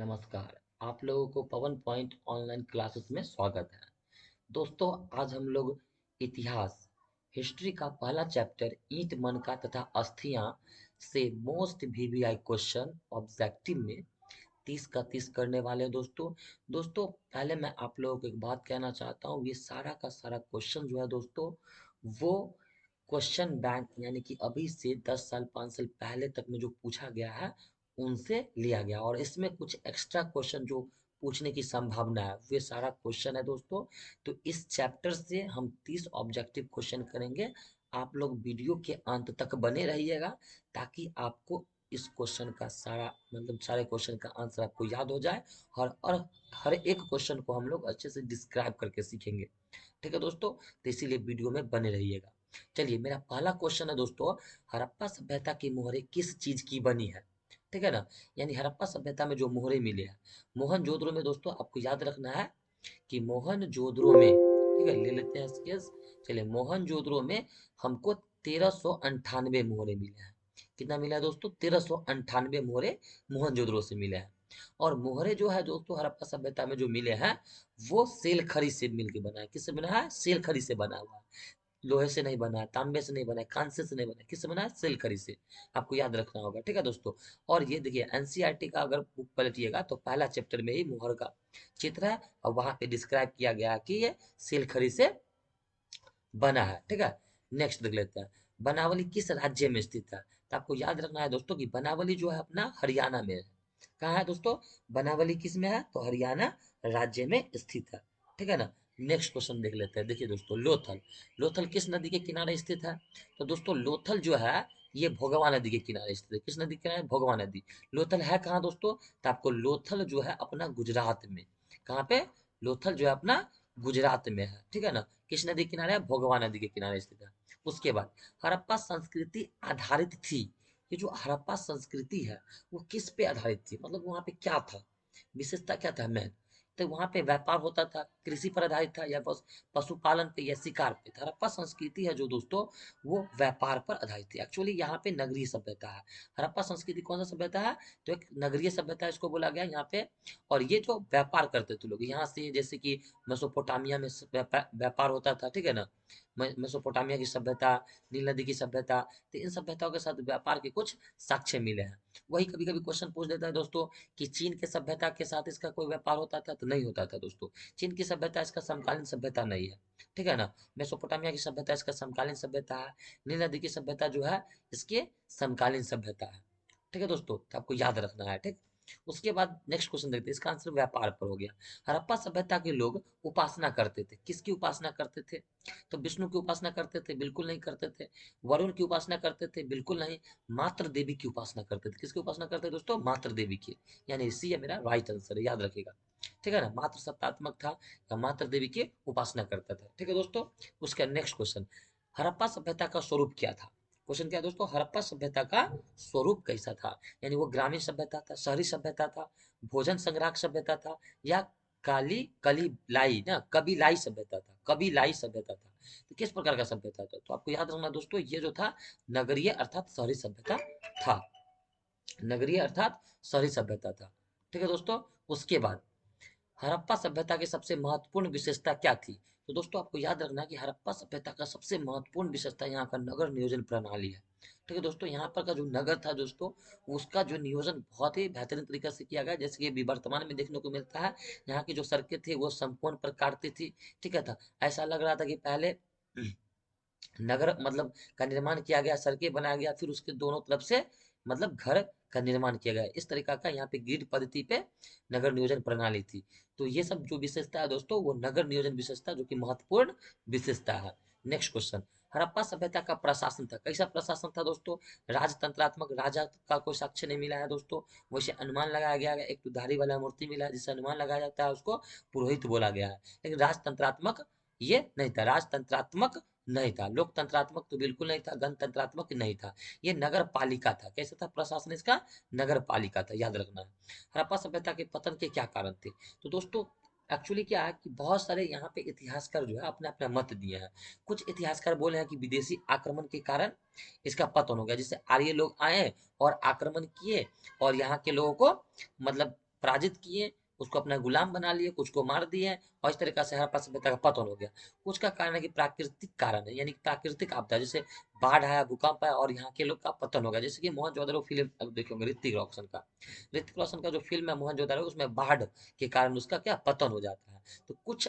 नमस्कार। आप लोगों को पवन पॉइंट ऑनलाइन क्लासेस में स्वागत है। दोस्तों, आज हम लोग इतिहास हिस्ट्री का पहला चैप्टर ईंट मनका तथा अस्थियां से मोस्ट वीवीआई क्वेश्चन ऑब्जेक्टिव में 30 का 30 करने वाले हैं। दोस्तों पहले मैं आप लोगों को एक बात कहना चाहता हूँ। ये सारा का सारा क्वेश्चन जो है दोस्तों, वो क्वेश्चन बैंक यानी कि अभी से 10 साल 5 साल पहले तक में जो पूछा गया है उनसे लिया गया, और इसमें कुछ एक्स्ट्रा क्वेश्चन जो पूछने की संभावना है वे सारा क्वेश्चन है दोस्तों। तो इस चैप्टर से हम 30 ऑब्जेक्टिव क्वेश्चन करेंगे। आप लोग वीडियो के अंत तक बने रहिएगा ताकि आपको इस क्वेश्चन का सारा मतलब सारे क्वेश्चन का आंसर आपको याद हो जाए। और हर एक क्वेश्चन को हम लोग अच्छे से डिस्क्राइब करके सीखेंगे। ठीक है दोस्तों, तो इसीलिए वीडियो में बने रहिएगा। चलिए, मेरा पहला क्वेश्चन है दोस्तों, हड़प्पा सभ्यता की मोहरें किस चीज की बनी है? ठीक है ना। यानी हड़प्पा सभ्यता में जो मोहरें मिले हैं, मोहनजोदड़ो में दोस्तों आपको याद रखना है कि मोहनजोदड़ो में, ठीक है, ले लेते हैं स्केच। चलिए, मोहनजोदड़ो में हमको 1398 मोहरे मिले हैं। कितना मिला है दोस्तों? 1398 मोहरे मोहनजोदड़ो से मिले हैं। और मोहरे जो है दोस्तों हड़प्पा सभ्यता में जो मिले हैं वो सेल खड़ी से मिलके बना है। किससे बना है? सेल खड़ी से बना हुआ है। लोहे से नहीं बना है, तांबे से नहीं बना है, कांसे से नहीं बना है। किससे बना है? सेल खड़ी से। आपको याद रखना होगा। ठीक है दोस्तों। और ये देखिए, एनसीईआरटी का अगर बुक पलटिएगा तो पहला चैप्टर में ही मोहर का चित्र है और वहां पे डिस्क्राइब किया गया है कि ये सेल खड़ी से बना है। ठीक है। नेक्स्ट देख लेते हैं, बनावली किस राज्य में स्थित है? तो आपको याद रखना है दोस्तों कि बनावली जो है अपना हरियाणा में है। कहाँ है दोस्तों? बनावली किस में है? तो हरियाणा राज्य में स्थित है। ठीक है ना। नेक्स्ट क्वेश्चन देख लेते हैं। देखिए दोस्तों, लोथल। लोथल किस नदी के किनारे स्थित है? तो दोस्तों लोथल जो है ये भोगवा नदी के किनारे स्थित है। किस नदी के किनारे? भोगवा नदी। लोथल है कहाँ दोस्तों? तो आपको लोथल जो है अपना गुजरात में। कहाँ पे? लोथल जो है अपना गुजरात में है। ठीक है ना। किस नदी के किनारे है? भोगवा नदी के किनारे स्थित है। उसके बाद हड़प्पा संस्कृति आधारित थी। ये जो हड़प्पा संस्कृति है वो किस पे आधारित थी? मतलब वहां पे क्या था, विशेषता क्या था मेन? तो वहां पे व्यापार होता था, कृषि पर आधारित था, या बस पशुपालन पे या शिकार पे था? हड़प्पा संस्कृति है जो दोस्तों वो व्यापार पर आधारित थी। एक्चुअली यहाँ पे नगरीय सभ्यता है। हड़प्पा संस्कृति कौन सा सभ्यता है? तो एक नगरीय सभ्यता इसको बोला गया यहाँ पे। और ये जो व्यापार करते थे लोग यहाँ से, जैसे कि मेसोपोटामिया में व्यापार होता था। ठीक है ना। मेसोपोटामिया की सभ्यता, नील नदी की सभ्यता, तो इन सभ्यताओं के साथ व्यापार के कुछ साक्ष्य मिले हैं। वही कभी कभी क्वेश्चन पूछ देता है दोस्तों कि चीन के सभ्यता के साथ इसका कोई व्यापार होता था? तो नहीं होता था दोस्तों। चीन की सभ्यता इसका समकालीन सभ्यता नहीं है। ठीक है ना। मेसोपोटामिया की सभ्यता इसका समकालीन सभ्यता है। नील नदी की सभ्यता जो है इसके समकालीन सभ्यता है। ठीक है दोस्तों, तो आपको याद रखना है। ठीक। उसके बाद नेक्स्ट क्वेश्चन देखते हैं। इसका आंसर व्यापार पर हो गया। हड़प्पा सभ्यता के लोग उपासना करते थे। किसकी उपासना करते थे? तो विष्णु की उपासना करते थे? बिल्कुल नहीं करते थे। वरुण की उपासना करते थे? बिल्कुल नहीं। मात्र देवी की उपासना करते थे। किसकी उपासना करते थे दोस्तों? मात्र देवी की। यानी इसी है मेरा राइट आंसर है, याद रखिएगा। ठीक है ना। मात्र सत्तात्मक था या मात्र देवी की उपासना करता था। ठीक है दोस्तों। उसका नेक्स्ट क्वेश्चन, हड़प्पा सभ्यता का स्वरूप क्या था? क्वेश्चन क्या है दोस्तों? हड़प्पा सभ्यता का स्वरूप कैसा था? यानी वो ग्रामीण सभ्यता था, शहरी सभ्यता था, भोजन संग्राहक सभ्यता था, या काली कलीलाई ना कबीलाई सभ्यता था? कबीलाई सभ्यता था। तो किस प्रकार का सभ्यता था? तो आपको याद रखना दोस्तों, ये जो था नगरीय अर्थात शहरी सभ्यता था। नगरीय अर्थात शहरी सभ्यता था। ठीक है दोस्तों। उसके बाद हड़प्पा सभ्यता की सबसे महत्वपूर्ण विशेषता क्या थी? तो दोस्तों आपको याद रखना कि हड़प्पा सभ्यता का सबसे महत्वपूर्ण विशेषता यहाँ का नगर नियोजन प्रणाली है। ठीक है दोस्तों। यहाँ पर का जो नगर था दोस्तों, उसका जो नियोजन बहुत ही बेहतरीन तरीके से किया गया, जैसे कि अभी वर्तमान में देखने को मिलता है। यहाँ की जो सड़कें थी वो समकोण प्रकार की थी। ठीक है था। ऐसा लग रहा था कि पहले नगर मतलब का निर्माण किया गया, सड़कें बनाया गया, फिर उसके दोनों तरफ से मतलब घर का निर्माण किया गया। इस तरीका का यहाँ पे ग्रिड पद्धति पे नगर नियोजन प्रणाली थी। तो ये सब जो विशेषता है दोस्तों वो नगर नियोजन विशेषता जो कि महत्वपूर्ण विशेषता है। नेक्स्ट क्वेश्चन, हड़प्पा सभ्यता का प्रशासन था, कैसा प्रशासन था दोस्तों? राजतंत्रात्मक, राजा का कोई साक्ष्य नहीं मिला है दोस्तों। वैसे अनुमान लगाया गया है, एक दुधारी वाला मूर्ति मिला है जिससे अनुमान लगाया जाता है, उसको पुरोहित बोला गया है। लेकिन राजतंत्रात्मक ये नहीं था। राजतंत्रात्मक नहीं था। लोकतंत्रात्मक तो बिल्कुल नहीं था। गणतंत्रात्मक नहीं था। ये नगर पालिका था। कैसा था प्रशासन इसका? नगर पालिका था, याद रखना है। हड़प्पा सभ्यता के पतन के क्या कारण थे? तो दोस्तों एक्चुअली क्या है कि बहुत सारे यहाँ पे इतिहासकार जो है अपने अपना मत दिए हैं। कुछ इतिहासकार बोले हैं कि विदेशी आक्रमण के कारण इसका पतन हो गया, जिससे आर्य लोग आए और आक्रमण किए और यहाँ के लोगों को मतलब पराजित किए, उसको अपना गुलाम बना लिए, कुछ को मार दिए, और इस तरीके से हड़प्पा सभ्यता का पतन हो गया। कुछ का कारण है कि प्राकृतिक कारण है, यानी कि प्राकृतिक आपदा, जैसे बाढ़ आया, भूकंप आया और यहाँ के लोग का पतन हो गया। जैसे कि मोहनजोदड़ो फिल्म अब देखे होंगे, ऋतिक रोशन का जो फिल्म है मोहनजोदड़ो, उसमें बाढ़ के कारण उसका क्या पतन हो जाता है। तो कुछ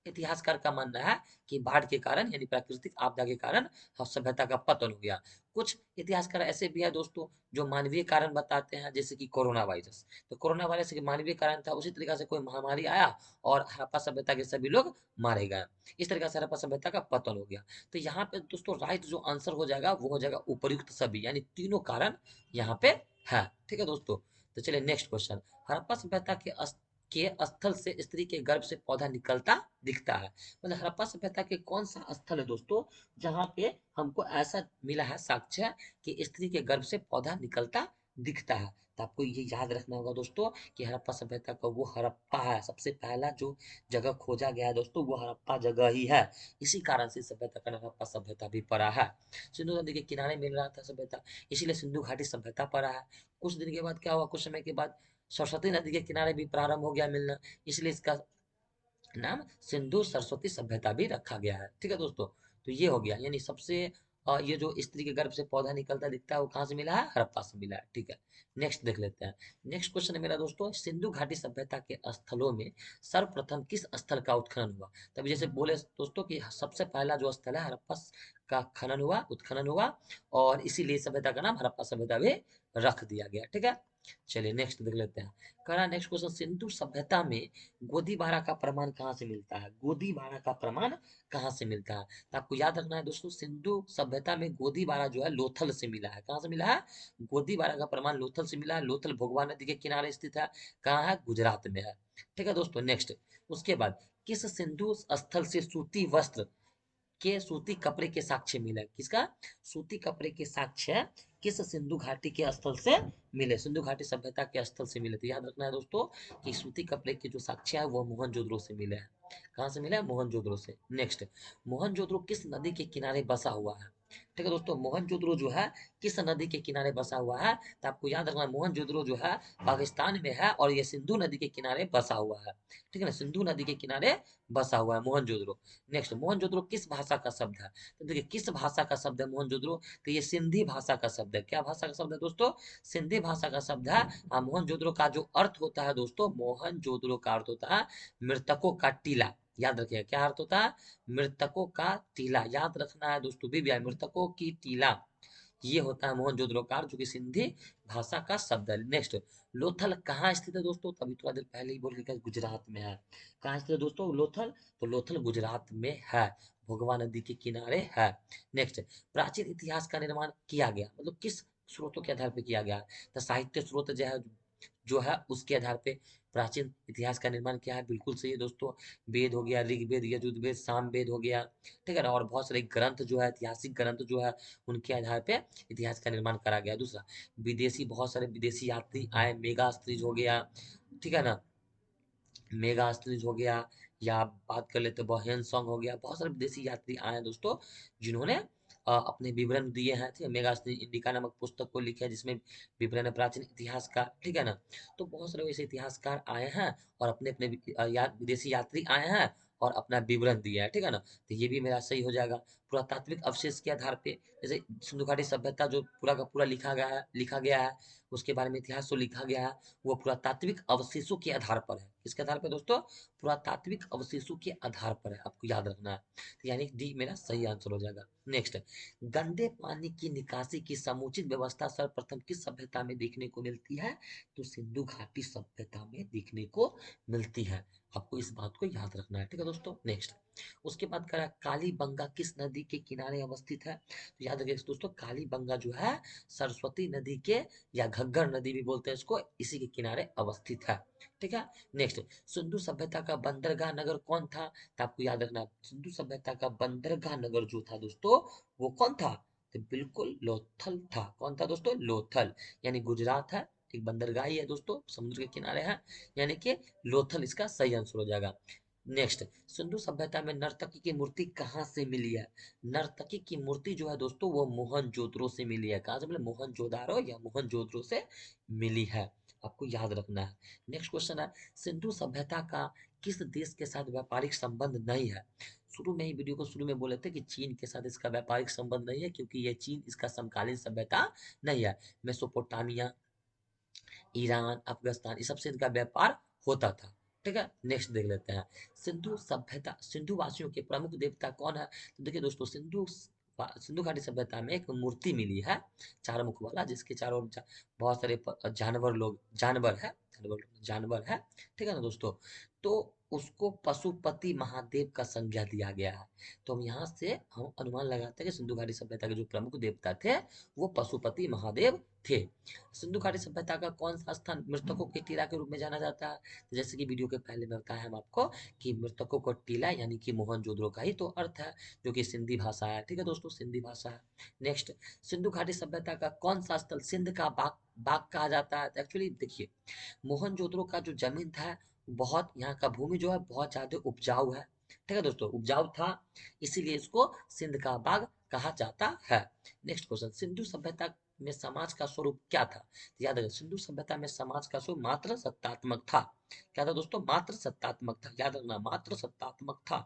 इतिहासकार का मानना है कि बाढ़ के कारण यानी प्राकृतिक आपदा के कारण सभ्यता का पतन हो गया। कुछ इतिहासकार ऐसे भी है दोस्तों जो मानवीय कारण बताते हैं, जैसे कि कोरोना वायरस। तो कोरोना वायरस एक मानवीय कारण था, उसी तरीके से कोई महामारी आया और हड़प्पा सभ्यता के सभी लोग मारे गए। इस तरीके से हड़प्पा सभ्यता का पतन हो गया। तो यहाँ पे दोस्तों राइट जो आंसर हो जाएगा वो हो जाएगा उपर्युक्त सभी, यानी तीनों कारण यहाँ पे है। ठीक है दोस्तों, तो चलिए नेक्स्ट क्वेश्चन। हड़प्पा सभ्यता के स्थल से स्त्री के गर्भ से पौधा निकलता दिखता है। मतलब हड़प्पा सभ्यता के कौन सा स्थल है दोस्तों जहाँ पे हमको ऐसा मिला है साक्ष्य कि स्त्री के गर्भ से पौधा निकलता दिखता है। तो आपको ये याद रखना होगा दोस्तों कि हड़प्पा सभ्यता का वो हड़प्पा है, सबसे पहला जो जगह खोजा गया है दोस्तों वो हड़प्पा जगह ही है। इसी कारण से सभ्यता का नाम हड़प्पा सभ्यता भी पड़ा है। सिंधु नदी के किनारे मिल रहा था सभ्यता, इसीलिए सिंधु घाटी सभ्यता पड़ा है। कुछ दिन के बाद क्या हुआ, कुछ समय के बाद सरस्वती नदी के किनारे भी प्रारंभ हो गया मिलना, इसलिए इसका नाम सिंधु सरस्वती सभ्यता भी रखा गया है। ठीक है दोस्तों, तो ये हो गया, यानी सबसे ये जो स्त्री के गर्भ से पौधा निकलता दिखता है वो कहाँ से मिला है, हड़प्पा से मिला है। ठीक है, नेक्स्ट देख लेते हैं। नेक्स्ट क्वेश्चन है मेरा दोस्तों, सिंधु घाटी सभ्यता के स्थलों में सर्वप्रथम किस स्थल का उत्खनन हुआ। तभी जैसे बोले दोस्तों कि सबसे पहला जो स्थल है हड़प्पा का खनन हुआ, उत्खनन हुआ, और इसीलिए सभ्यता का नाम हड़प्पा सभ्यता भी रख दिया गया। ठीक है, चलिए नेक्स्ट देख लेते हैं। कह नेक्स्ट क्वेश्चन, सिंधु सभ्यता में गोदीबारा का प्रमाण कहाँ से मिलता है। गोदीबारा का प्रमाण कहाँ से मिलता है, तो आपको याद रखना है दोस्तों, सिंधु सभ्यता में गोदीबारा जो है लोथल से मिला है। कहाँ से मिला है, गोदीबारा का प्रमाण लोथल से मिला है। लोथल भोगवा नदी के किनारे स्थित है, कहाँ है, गुजरात में है। ठीक है दोस्तों, नेक्स्ट उसके बाद किस सिंधु स्थल से सूती वस्त्र के सूती कपड़े के साक्ष्य मिले, किसका, सूती कपड़े के साक्ष्य किस सिंधु घाटी के स्थल से मिले, सिंधु घाटी सभ्यता के स्थल से मिले। तो याद रखना है दोस्तों कि सूती कपड़े के जो साक्ष्य है वो मोहनजोदड़ो से मिले हैं। कहाँ से मिले हैं, मोहनजोदड़ो से। नेक्स्ट, मोहनजोदड़ो किस नदी के किनारे बसा हुआ है। ठीक है दोस्तों, मोहनजोदड़ो जो है किस नदी के किनारे बसा हुआ है, तो आपको याद रखना है मोहनजोदड़ो जो है पाकिस्तान में है और ये सिंधु नदी के किनारे बसा हुआ है। ठीक है ना, सिंधु नदी के किनारे बसा हुआ है मोहनजोदड़ो। नेक्स्ट, मोहनजोदड़ो किस भाषा का शब्द है, तो देखिए किस भाषा का शब्द है मोहनजोदड़ो, तो ये सिंधी भाषा का शब्द है। क्या भाषा का शब्द है दोस्तों, सिंधी भाषा का शब्द है। मोहनजोदड़ो का जो अर्थ होता है दोस्तों, मोहनजोदड़ो का अर्थ होता है मृतकों का टीला। याद रखिएगा क्या अर्थ होता है, मृतकों का टीला। याद रखना है दोस्तों, भी मृतकों की टीला, ये होता है मोहनजोदड़ो का अर्थ, जो कि सिंधी भाषा का शब्द है। नेक्स्ट, लोथल कहाँ स्थित है दोस्तों, तो अभी थोड़ा देर पहले ही बोल के गए, गुजरात में है। कहाँ स्थित है दोस्तों लोथल, तो लोथल गुजरात में है, भोगवा नदी के किनारे है। नेक्स्ट, प्राचीन इतिहास का निर्माण किया गया, मतलब किस स्रोतों के आधार पर किया गया, तो साहित्य स्रोत जो है उसके आधार पे प्राचीन इतिहास का निर्माण किया है। बिल्कुल सही है दोस्तों, वेद हो गया, ऋग्वेद, यजुर्वेद, सामवेद हो गया। ठीक है ना, और बहुत सारे ग्रंथ जो है, ऐतिहासिक ग्रंथ जो है उनके आधार पे इतिहास का निर्माण करा गया। दूसरा, विदेशी, बहुत सारे विदेशी यात्री आए, मेगास्त्रीज हो गया। ठीक है ना, मेगास्त्रीज हो गया, या बात कर लेते बहन सॉन्ग हो गया, बहुत सारे विदेशी यात्री आए हैं दोस्तों जिन्होंने अपने विवरण दिए हैं। ठीक है, मेगास्त्री इंडिका नामक पुस्तक को लिखे हैं जिसमें विवरण है प्राचीन इतिहास का। ठीक है ना, तो बहुत सारे वैसे इतिहासकार आए हैं और अपने अपने विदेशी यात्री आए हैं और अपना विवरण दिया है। ठीक है ना, तो ये भी मेरा सही हो जाएगा। पुरातात्विक अवशेष के आधार पे, जैसे सिंधु घाटी सभ्यता जो पूरा का पूरा लिखा गया है, उसके बारे में इतिहास जो लिखा गया है वो पुरातात्विक अवशेषों के आधार पर है। किसके आधार पर दोस्तों, पुरातात्विक अवशेषों के आधार पर है, आपको याद रखना है। तो यानी डी मेरा सही आंसर हो जाएगा। नेक्स्ट, गंदे पानी की निकासी की समुचित व्यवस्था सर्वप्रथम किस सभ्यता में देखने को मिलती है, तो सिंधु घाटी सभ्यता में देखने को मिलती है। आपको इस बात को याद रखना है। ठीक है दोस्तों, नेक्स्ट उसके बाद करा कालीबंगा किस नदी के किनारे अवस्थित है, तो याद रखिए दोस्तों कालीबंगा जो है सरस्वती नदी के, या घग्गर नदी भी बोलते हैं इसको, इसी के किनारे अवस्थित है। ठीक है, नेक्स्ट, सिंधु सभ्यता का बंदरगाह नगर कौन था, तो आपको याद रखना सिंधु सभ्यता का बंदरगाह नगर जो था दोस्तों वो कौन था, तो बिल्कुल लोथल था। कौन था दोस्तों, लोथल, यानी गुजरात है, एक बंदरगाह ही है दोस्तों, समुद्र के किनारे है, यानी कि लोथल इसका सही आंसर हो जाएगा। नेक्स्ट, सिंधु सभ्यता में नर्तकी की मूर्ति कहाँ से मिली है, नर्तकी की मूर्ति जो है दोस्तों वो मोहनजोदड़ो से मिली है। कहाँ से मिली, मोहनजोदारो या मोहनजोदड़ो से मिली है। आपको याद रखना है। नेक्स्ट क्वेश्चन है, सिंधु सभ्यता का किस देश के साथ व्यापारिक संबंध नहीं है? शुरू में ही वीडियो को शुरू में बोले थे कि चीन के साथ इसका व्यापारिक संबंध नहीं है, क्योंकि ये चीन इसका समकालीन सभ्यता नहीं है। मेसोपोटामिया, ईरान, अफगानिस्तान, इस सबसे इनका व्यापार होता था। ठीक है, नेक्स्ट देख लेते हैं। सिंधु सभ्यता, सिंधु वासियों के प्रमुख देवता कौन है? तो देखिए दोस्तों, सिंधु घाटी सभ्यता में एक मूर्ति मिली है चार मुख वाला, जिसके चारों ओर बहुत सारे जानवर है। ठीक है ना दोस्तों, तो उसको पशुपति महादेव का संज्ञा दिया गया है। तो हम यहाँ से हम अनुमान लगाते हैं कि सिंधु घाटी सभ्यता के जो प्रमुख देवता थे वो पशुपति महादेव थे। सिंधु घाटी सभ्यता का कौन सा स्थान मृतकों के टीला के रूप में जाना जाता है? तो जैसे कि वीडियो के पहले में बताया हम आपको कि मृतकों का टीला यानी कि मोहनजोदड़ो का ही तो अर्थ है, जो कि सिंधी भाषा है। ठीक है दोस्तों, सिंधी भाषा है। नेक्स्ट, सिंधु घाटी सभ्यता का कौन सा स्थल सिंध का बाग बाग कहा जाता है? एक्चुअली देखिए, मोहनजोदड़ो का जो जमीन था, बहुत यहाँ का भूमि जो है बहुत ज्यादा उपजाऊ है। ठीक है दोस्तों, उपजाऊ था, इसीलिए इसको सिंध का बाग कहा जाता है। नेक्स्ट क्वेश्चन, सिंधु सभ्यता में समाज का स्वरूप क्या था? तो याद रखिए, सिंधु सभ्यता में समाज का स्वरूप मात्र सत्तात्मक था। क्या था दोस्तों? मात्र सत्तात्मक था, याद रखना, मात्र सत्तात्मक था।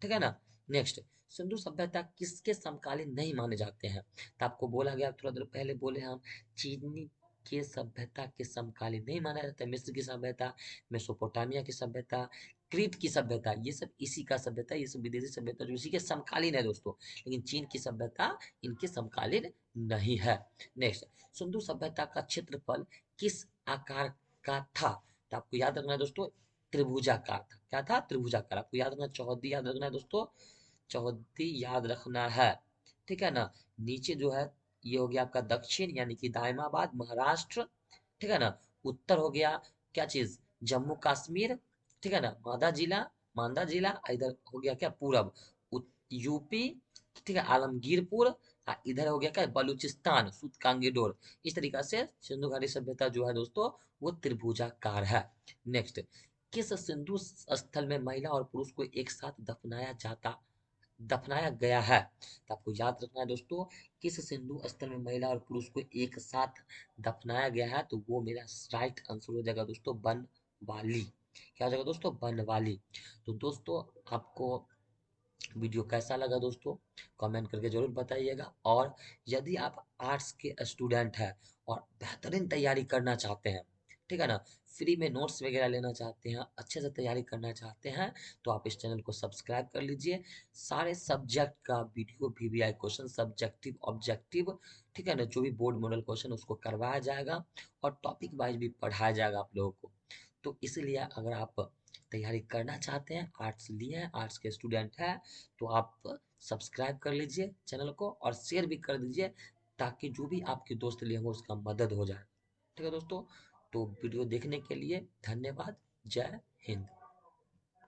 ठीक है ना। नेक्स्ट, सिंधु सभ्यता किसके समकालीन नहीं माने जाते हैं? तो आपको बोला गया, थोड़ा देर पहले बोले हम, चीनी के सभ्यता के समकालीन नहीं माना जाता। मिस्र की सभ्यता, मेसोपोटामिया की सभ्यता, क्रीट की सभ्यता, ये सब इसी का सभ्यता, ये सब विदेशी सभ्यता जो इसी के समकालीन है दोस्तों। लेकिन चीन की सभ्यता इनके समकालीन नहीं है। नेक्स्ट, सिंधु सभ्यता का क्षेत्रफल किस आकार का था? तो आपको याद रखना है दोस्तों, त्रिभुजाकार था। क्या था? त्रिभुजाकार। आपको याद रखना, चौहद्दी याद रखना है दोस्तों, चौहद्दी याद रखना है। ठीक है ना। नीचे जो है ये हो गया आपका दक्षिण यानी कि दायमाबाद महाराष्ट्र। ठीक है ना। उत्तर हो गया क्या चीज? जम्मू कश्मीर। ठीक है ना। मांदा जिला इधर हो गया क्या? पूरब यूपी। ठीक है, आलमगीरपुर। इधर हो गया क्या? बलूचिस्तान, सुत कांगीडोर। इस तरीका से सिंधु घाटी सभ्यता जो है दोस्तों वो त्रिभुजाकार है। नेक्स्ट, किस सिंधु स्थल में महिला और पुरुष को एक साथ दफनाया गया है? तो आपको याद रखना है दोस्तों, किस सिंधु स्थल में महिला और पुरुष को एक साथ दफनाया गया है? तो वो मेरा राइट आंसर हो जाएगा दोस्तों, बनवाली। क्या हो जाएगा दोस्तों? बनवाली। तो दोस्तों, आपको वीडियो कैसा लगा दोस्तों, कमेंट करके जरूर बताइएगा। और यदि आप आर्ट्स के स्टूडेंट हैं और बेहतरीन तैयारी करना चाहते हैं, ठीक है ना, फ्री में नोट्स वगैरह लेना चाहते हैं, अच्छे से तैयारी करना चाहते हैं, तो आप इस चैनल को सब्सक्राइब कर लीजिए। सारे सब्जेक्ट का video, VVI question, subjective, objective, ठीक है ना, जो भी बोर्ड मॉडल क्वेश्चन उसको करवाया जाएगा और टॉपिक वाइज भी पढ़ाया जाएगा आप लोगों को। तो इसलिए अगर आप तैयारी करना चाहते हैं, आर्ट्स लिए हैं, आर्ट्स के स्टूडेंट हैं, तो आप सब्सक्राइब कर लीजिए चैनल को और शेयर भी कर दीजिए, ताकि जो भी आपके दोस्त लिए हो उसका मदद हो जाए। ठीक है दोस्तों, तो वीडियो देखने के लिए धन्यवाद। जय हिंद।